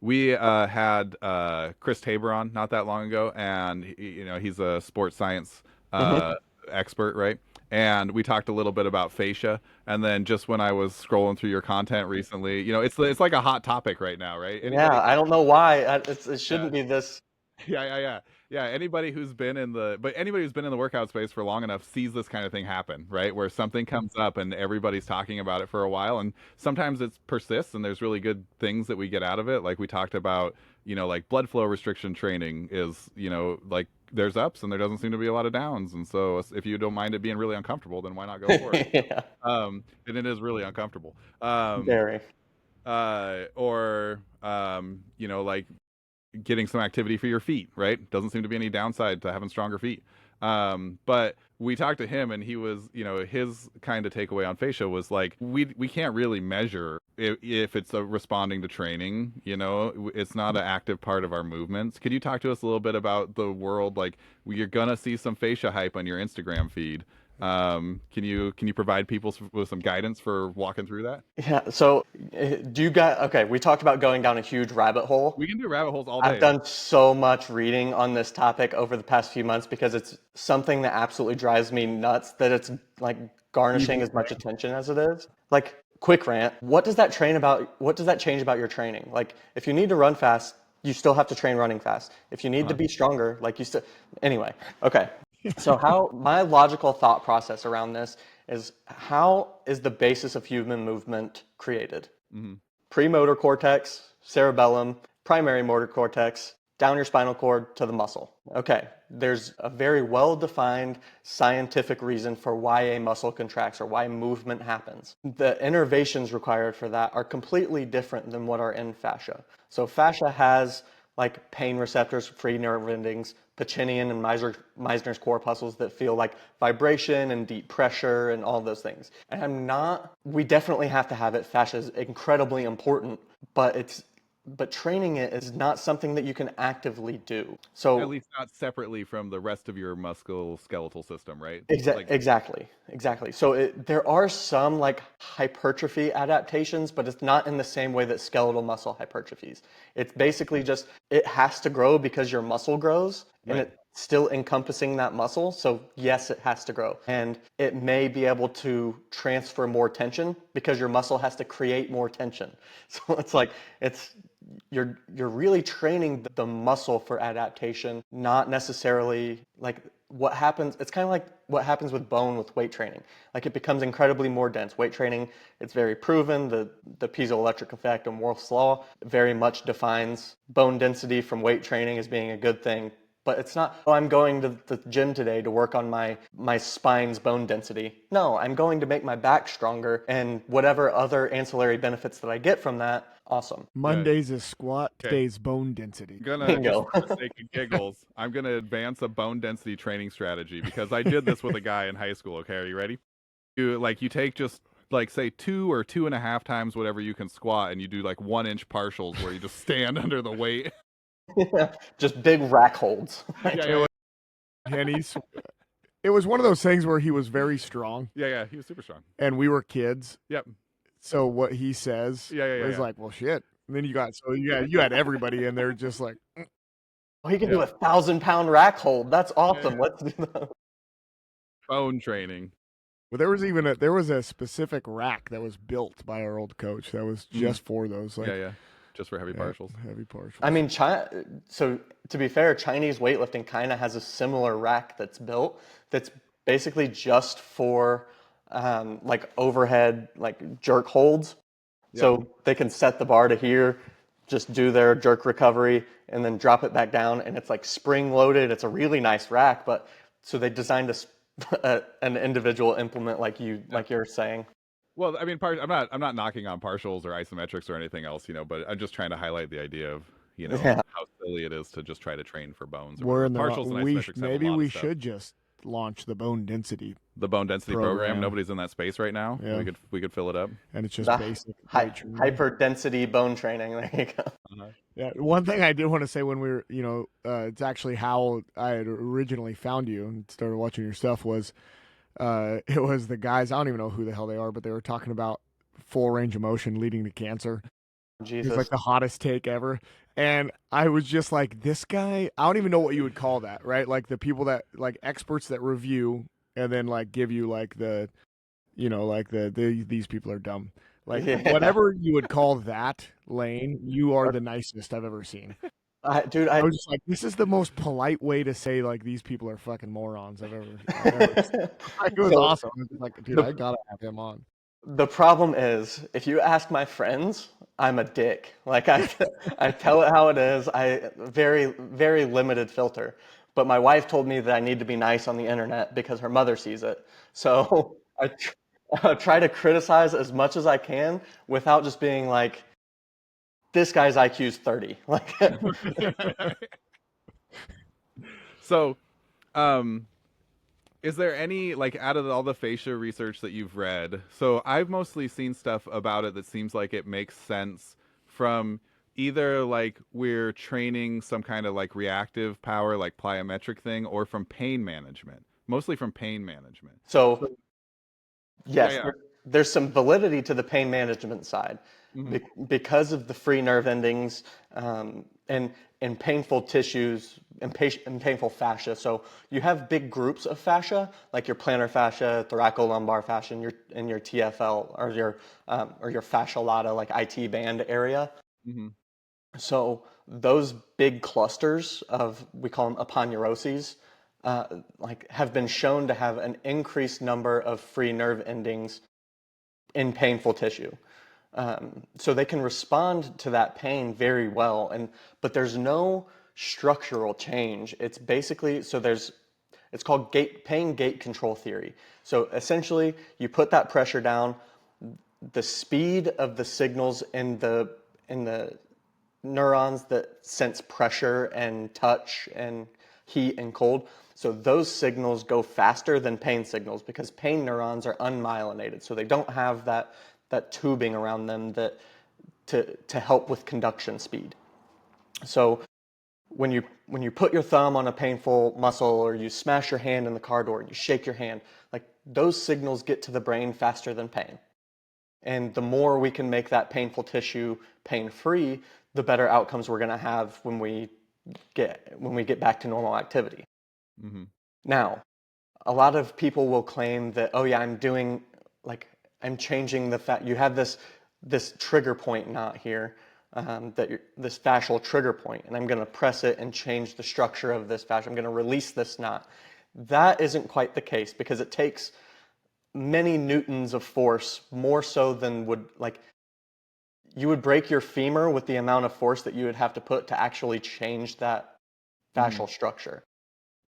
We had Chris Tabor on not that long ago, and he's a sports science Hmm. uh, expert, right? And we talked a little bit about fascia, and then just when I was scrolling through your content recently, it's like a hot topic right now, right? Yeah, Anybody I don't know why. It yeah. shouldn't be this. Yeah. Anybody who's been in the workout space for long enough sees this kind of thing happen, right? Where something comes up and everybody's talking about it for a while, and sometimes it persists, and there's really good things that we get out of it. Like we talked about, like blood flow restriction training is, like there's ups and there doesn't seem to be a lot of downs, and so if you don't mind it being really uncomfortable, then why not go for it? Yeah, And it is really uncomfortable. very. Or like getting some activity for your feet, right? Doesn't seem to be any downside to having stronger feet. But we talked to him, and he was, his kind of takeaway on fascia was like, we can't really measure if it's responding to training. It's not an active part of our movements. Could you talk to us a little bit about the world? Like, you're gonna see some fascia hype on your Instagram feed. Can you provide people with some guidance for walking through that? Yeah. So, do you guys? Okay, we talked about going down a huge rabbit hole. We can do rabbit holes all I've day. done so much reading on this topic over the past few months because it's something that absolutely drives me nuts that it's like garnishing Even as much attention as it is. Like, quick rant, what does that change about your training? Like, if you need to run fast, you still have to train running fast. If you need to uh be stronger, like you still anyway. Okay. So how my logical thought process around this is how is the basis of human movement created? hmm Premotor cortex, cerebellum, primary motor cortex, down your spinal cord to the muscle. Okay, there's a very well defined scientific reason for why a muscle contracts or why movement happens. The innervations required for that are completely different than what are in fascia. So, fascia has like pain receptors, free nerve endings, Pacinian and Meissner's corpuscles that feel like vibration and deep pressure and all those things. And we definitely have to have it. Fascia is incredibly important, but training it is not something that you can actively do. At So least not separately from the rest of your musculoskeletal system, right? Like, exactly. So there are some like hypertrophy adaptations, but it's not in the same way that skeletal muscle hypertrophies. It's basically just it has to grow because your muscle grows, and right. it's still encompassing that muscle. So yes, it has to grow, and it may be able to transfer more tension because your muscle has to create more tension. So it's like it's you're really training the muscle for adaptation, not necessarily like what happens. It's kind of like what happens with bone with weight training. Like it becomes incredibly more dense. Weight training, it's very proven. The piezoelectric effect of Morse's law very much defines bone density from weight training as being a good thing. But it's not, oh, I'm going to the gym today to work on my spine's bone density. No, I'm going to make my back stronger and whatever other ancillary benefits that I get from that, awesome. Yeah. Mondays is squat, Okay. today's bone density. Gonna just Bingo. for the sake of giggles, I'm gonna advance a bone density training strategy because I did this with a guy in high school. Okay, are you ready? You take just like say 2 or 2.5 times whatever you can squat, and you do like 1 inch partials where you just stand under the weight. Just big rack holds. Yeah, It yeah, was, and it was one of those things where he was very strong yeah. He was super strong. and we were kids. Yep. So what he says was Yeah. like, well, shit. And then you had everybody in there just like, Oh, he can do Yeah. 1,000 pound rack hold. That's Yeah. awesome. Let's do that. Bone training. well, there was a specific rack that was built by our old coach that was Mm. just for those like Yeah. Just for heavy yeah, partials. heavy I partials. mean, so to be fair, Chinese weightlifting kind of has a similar rack that's built that's basically just for like overhead, like jerk holds. Yep. So they can set the bar to here, just do their jerk recovery, and then drop it back down. And it's like spring loaded. It's a really nice rack, but so they designed an individual implement Yep. like you're saying. Well, I mean, I'm not knocking on partials or isometrics or anything else, but I'm just trying to highlight the idea of, Yeah. how silly it is to just try to train for bones or We're whatever. in the wrong. Partials and isometrics have a Maybe lot of we stuff. should just launch the bone density The bone density program, program. nobody's in that space right now. Yeah, We could fill it up. and it's just The basic weight training. hyper density bone training. There you go. Uh-huh. Yeah, one thing I did want to say when we were, it's actually how I had originally found you and started watching your stuff was, it was the guys. I don't even know who the hell they are, but they were talking about full range of motion leading to cancer. He's like Jesus. the hottest take ever. And I was just like, this guy, I don't even know what you would call that, right? Like the people that, like experts that review and then like give you like the, like these people are dumb. Like Yeah. whatever you would call that lane, you are the nicest I've ever seen. Dude, I was just like, this is the most polite way to say like these people are fucking morons I've ever seen. Like, it was so awesome. I was just like, dude, the I gotta have him on. the problem is, if you ask my friends, I'm a dick. Like I tell it how it is. I very very limited filter. But my wife told me that I need to be nice on the internet because her mother sees it. So I try to criticize as much as I can without just being like, this guy's IQ is 30. Like, So, um, is there any like out of all the fascia research that you've read? So I've mostly seen stuff about it that seems like it makes sense from either like we're training some kind of like reactive power, like plyometric thing, or from pain management. Mostly from pain management. so So yeah, yes, yeah. there's some validity to the pain management side Hmm. because of the free nerve endings and painful tissues and painful fascia. So you have big groups of fascia, like your plantar fascia, thoracolumbar fascia, and your TFL or your fascia lata, like IT band area. Hmm. So those big clusters of, we call them aponeuroses, like have been shown to have an increased number of free nerve endings in painful tissue. So they can respond to that pain very well, but there's no structural change. It's basically, it's called pain gate control theory. So essentially, you put that pressure down, the speed of the signals in the neurons that sense pressure and touch and heat and cold. So those signals go faster than pain signals because pain neurons are unmyelinated. So they don't have that tubing around them to help with conduction speed. So when you put your thumb on a painful muscle or you smash your hand in the car door and you shake your hand, like those signals get to the brain faster than pain. And the more we can make that painful tissue pain-free, the better outcomes we're going to have when we get back to normal activity. Hmm. Now, a lot of people will claim that, oh yeah, I'm changing the fat. You have this trigger point knot here, this fascial trigger point, and I'm going to press it and change the structure of this fascia. I'm going to release this knot. That isn't quite the case because it takes many newtons of force, more so than you would break your femur with the amount of force that you would have to put to actually change that Hmm. fascial structure.